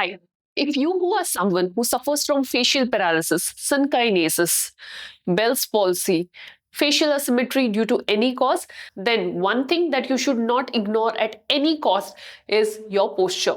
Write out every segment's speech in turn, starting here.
Hi. If you who are someone who suffers from facial paralysis, synkinesis, Bell's palsy, facial asymmetry due to any cause, then one thing that you should not ignore at any cost is your posture.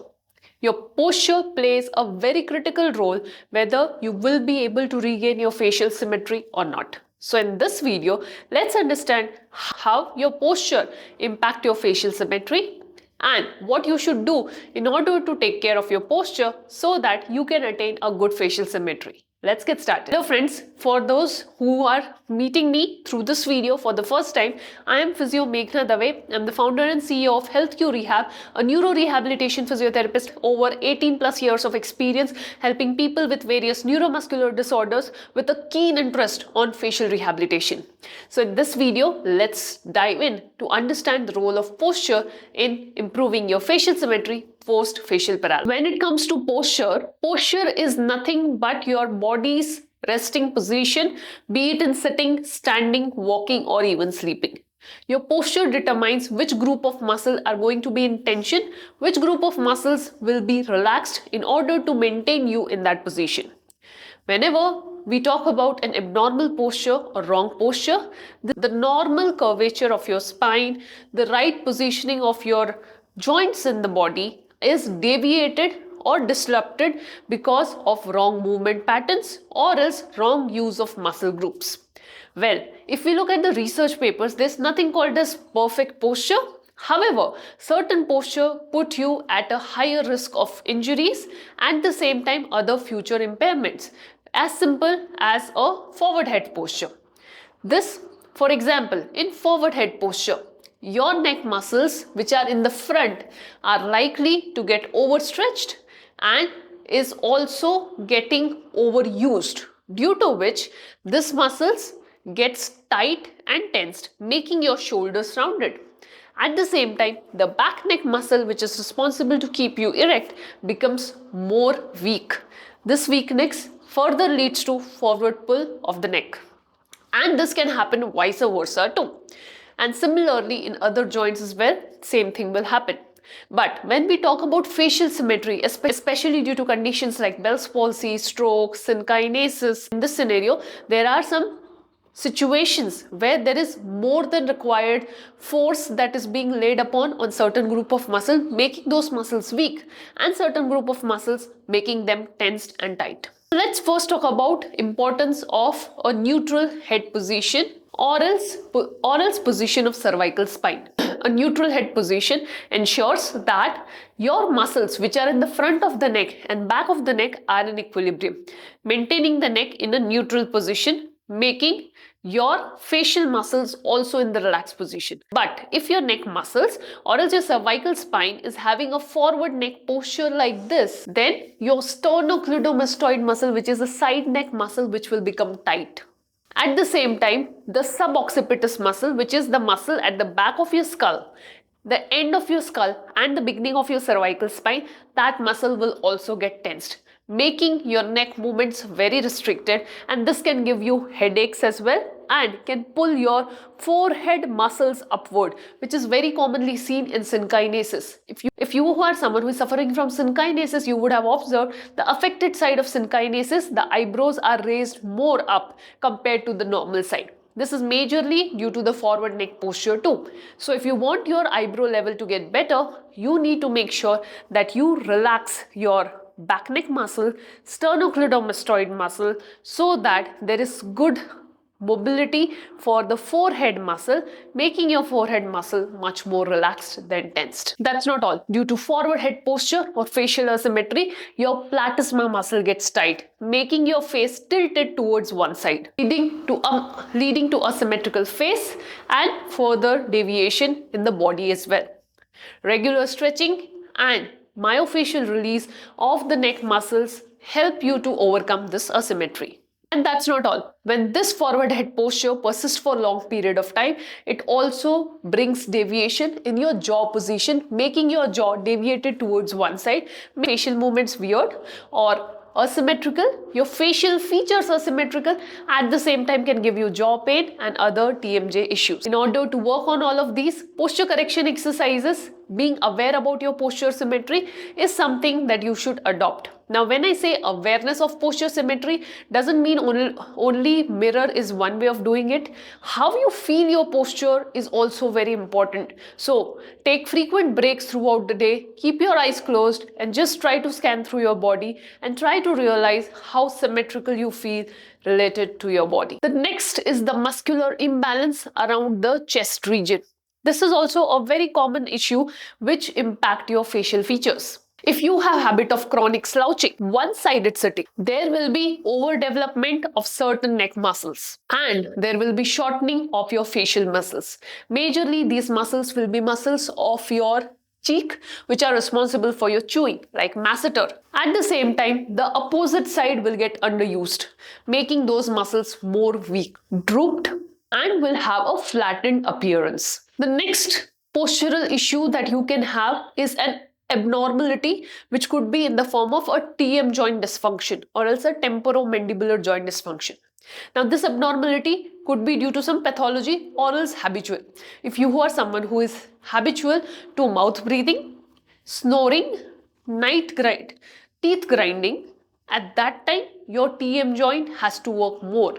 Your posture plays a very critical role whether you will be able to regain your facial symmetry or not. So in this video, let's understand how your posture impact your facial symmetry and what you should do in order to take care of your posture so that you can attain a good facial symmetry. Let's get started. Hello friends, for those who are meeting me through this video for the first time, I am Physio Meghna Dave. I'm the founder and CEO of HealthQ Rehab, a neuro-rehabilitation physiotherapist, over 18 plus years of experience helping people with various neuromuscular disorders with a keen interest on facial rehabilitation. So in this video, let's dive in to understand the role of posture in improving your facial symmetry post facial paralysis. When it comes to posture, posture is nothing but your body's resting position, be it in sitting, standing, walking, or even sleeping. Your posture determines which group of muscles are going to be in tension, which group of muscles will be relaxed in order to maintain you in that position. Whenever we talk about an abnormal posture or wrong posture, the normal curvature of your spine, the right positioning of your joints in the body is deviated or disrupted because of wrong movement patterns or else wrong use of muscle groups. Well, if we look at the research papers, there's nothing called as perfect posture. However, certain posture put you at a higher risk of injuries and at the same time other future impairments, as simple as a forward head posture. This, for example, in forward head posture, your neck muscles which are in the front are likely to get overstretched and is also getting overused, due to which this muscles gets tight and tensed, making your shoulders rounded. At the same time, the back neck muscle, which is responsible to keep you erect, becomes more weak. This weakness further leads to forward pull of the neck. And this can happen vice versa too. And similarly in other joints as well, same thing will happen. But when we talk about facial symmetry, especially due to conditions like Bell's palsy, stroke, synkinesis, in this scenario, there are some situations where there is more than required force that is being laid upon on certain group of muscle, making those muscles weak, and certain group of muscles making them tensed and tight. Let's first talk about importance of a neutral head position or else position of cervical spine. A neutral head position ensures that your muscles which are in the front of the neck and back of the neck are in equilibrium, maintaining the neck in a neutral position, making your facial muscles also in the relaxed position. But if your neck muscles or else your cervical spine is having a forward neck posture like this, then your sternocleidomastoid muscle, which is a side neck muscle, which will become tight. At the same time, the suboccipitus muscle, which is the muscle at the back of your skull, the end of your skull and the beginning of your cervical spine, that muscle will also get tensed, making your neck movements very restricted, and this can give you headaches as well and can pull your forehead muscles upward, which is very commonly seen in synkinesis. If you are someone who is suffering from synkinesis, you would have observed the affected side of synkinesis, the eyebrows are raised more up compared to the normal side. This is majorly due to the forward neck posture too. So if you want your eyebrow level to get better, you need to make sure that you relax your back neck muscle, sternocleidomastoid muscle, so that there is good mobility for the forehead muscle, making your forehead muscle much more relaxed than tensed. That's not all. Due to forward head posture or facial asymmetry, your platysma muscle gets tight, making your face tilted towards one side, leading to asymmetrical face and further deviation in the body as well. Regular stretching and myofascial release of the neck muscles help you to overcome this asymmetry. And that's not all. When this forward head posture persists for a long period of time, it also brings deviation in your jaw position, making your jaw deviated towards one side, facial movements weird or asymmetrical. Your facial features are symmetrical, at the same time can give you jaw pain and other TMJ issues. In order to work on all of these, posture correction exercises being aware about your posture symmetry is something that you should adopt. Now, when I say awareness of posture symmetry, doesn't mean only mirror is one way of doing it. How you feel your posture is also very important. So, take frequent breaks throughout the day, keep your eyes closed, and just try to scan through your body and try to realize how symmetrical you feel related to your body. The next is the muscular imbalance around the chest region. This is also a very common issue which impact your facial features. If you have habit of chronic slouching, one-sided sitting, there will be overdevelopment of certain neck muscles and there will be shortening of your facial muscles. Majorly, these muscles will be muscles of your cheek, which are responsible for your chewing, like masseter. At the same time, the opposite side will get underused, making those muscles more weak, drooped, and will have a flattened appearance. The next postural issue that you can have is an abnormality, which could be in the form of a TM joint dysfunction or else a temporomandibular joint dysfunction. Now, this abnormality could be due to some pathology or else habitual. If you are someone who is habitual to mouth breathing, snoring, teeth grinding, at that time your TM joint has to work more,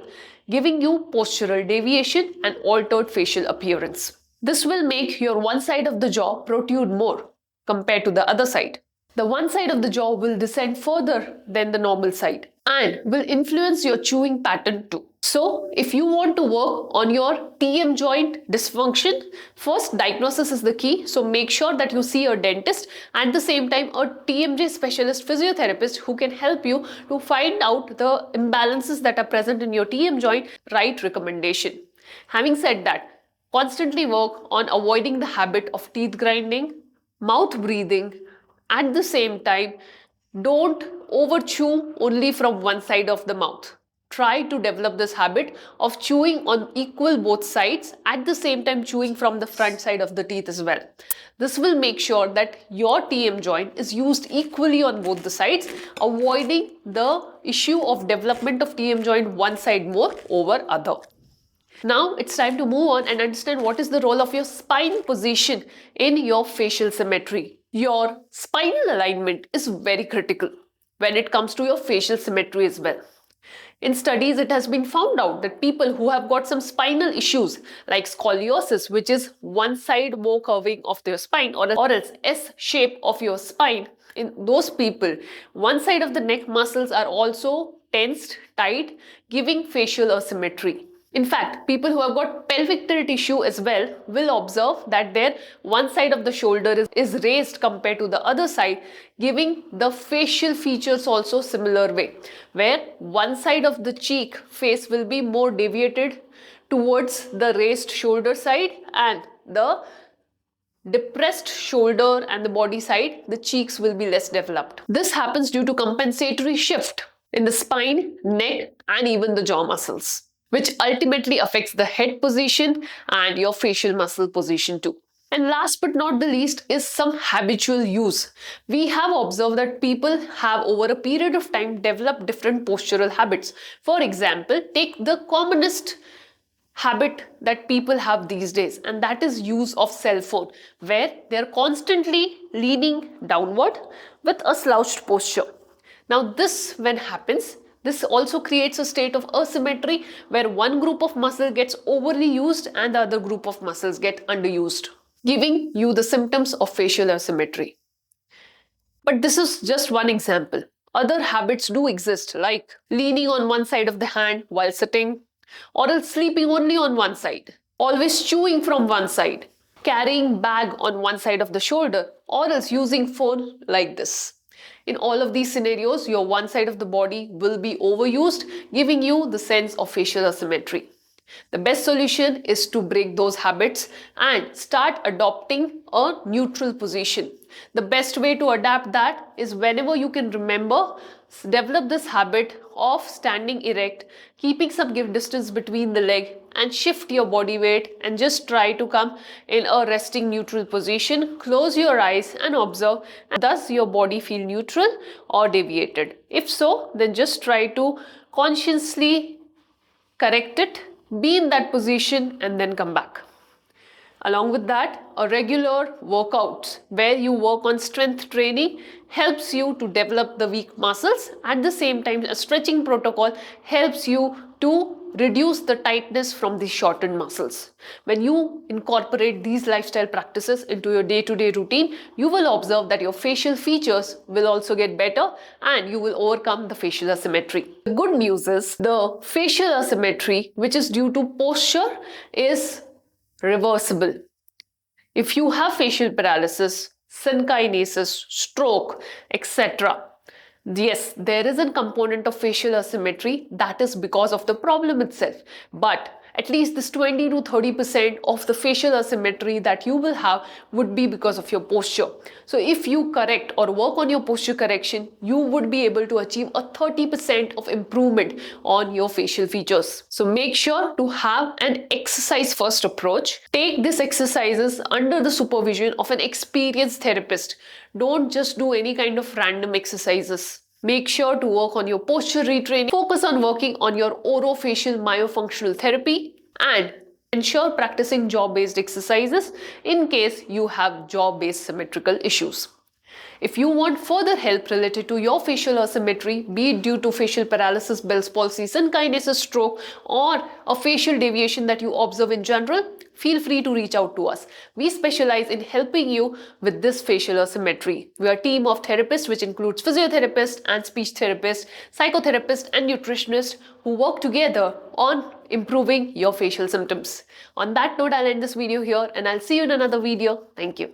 giving you postural deviation and altered facial appearance. This will make your one side of the jaw protrude more compared to the other side. The one side of the jaw will descend further than the normal side and will influence your chewing pattern too. So, if you want to work on your TM joint dysfunction, first diagnosis is the key. So, make sure that you see a dentist, at the same time a TMJ specialist physiotherapist who can help you to find out the imbalances that are present in your TM joint, right recommendation. Having said that, constantly work on avoiding the habit of teeth grinding, mouth breathing. At the same time, don't over chew only from one side of the mouth. Try to develop this habit of chewing on equal both sides, at the same time chewing from the front side of the teeth as well. This will make sure that your TM joint is used equally on both the sides, avoiding the issue of development of TM joint one side more over other. Now it's time to move on and understand what is the role of your spine position in your facial symmetry. Your spinal alignment is very critical when it comes to your facial symmetry as well. In studies, it has been found out that people who have got some spinal issues like scoliosis, which is one side more curving of their spine, or else S shape of your spine, in those people, one side of the neck muscles are also tensed, tight, giving facial asymmetry. In fact, people who have got pelvic tilt issue as well will observe that their one side of the shoulder is raised compared to the other side, giving the facial features also similar way, where one side of the cheek face will be more deviated towards the raised shoulder side and the depressed shoulder and the body side, the cheeks will be less developed. This happens due to compensatory shift in the spine, neck, and even the jaw muscles, which ultimately affects the head position and your facial muscle position too. And last but not the least is some habitual use. We have observed that people have over a period of time developed different postural habits. For example, take the commonest habit that people have these days, and that is use of cell phone, where they're constantly leaning downward with a slouched posture. Now this when happens, this also creates a state of asymmetry where one group of muscle gets overly used and the other group of muscles get underused, giving you the symptoms of facial asymmetry. But this is just one example. Other habits do exist, like leaning on one side of the hand while sitting, or else sleeping only on one side, always chewing from one side, carrying bag on one side of the shoulder, or else using phone like this. In all of these scenarios, your one side of the body will be overused, giving you the sense of facial asymmetry. The best solution is to break those habits and start adopting a neutral position. The best way to adapt that is whenever you can remember, develop this habit of standing erect, keeping some give distance between the leg, and shift your body weight and just try to come in a resting neutral position. Close your eyes and observe, and thus your body feel neutral or deviated. If so, then just try to consciously correct it, be in that position and then come back. Along with that, a regular workout where you work on strength training helps you to develop the weak muscles. At the same time, a stretching protocol helps you to reduce the tightness from the shortened muscles. When you incorporate these lifestyle practices into your day-to-day routine, you will observe that your facial features will also get better and you will overcome the facial asymmetry. The good news is the facial asymmetry, which is due to posture, is reversible. If you have facial paralysis, synkinesis, stroke, etc., yes, there is a component of facial asymmetry that is because of the problem itself. But at least this 20 to 30% of the facial asymmetry that you will have would be because of your posture. So if you correct or work on your posture correction, you would be able to achieve a 30% of improvement on your facial features. So make sure to have an exercise first approach. Take these exercises under the supervision of an experienced therapist. Don't just do any kind of random exercises. Make sure to work on your posture retraining, focus on working on your orofacial myofunctional therapy, and ensure practicing jaw-based exercises in case you have jaw-based symmetrical issues. If you want further help related to your facial asymmetry, be it due to facial paralysis, Bell's palsy, synkinesis, stroke, or a facial deviation that you observe in general, feel free to reach out to us. We specialize in helping you with this facial asymmetry. We are a team of therapists which includes physiotherapists and speech therapists, psychotherapists and nutritionists who work together on improving your facial symptoms. On that note, I'll end this video here and I'll see you in another video. Thank you.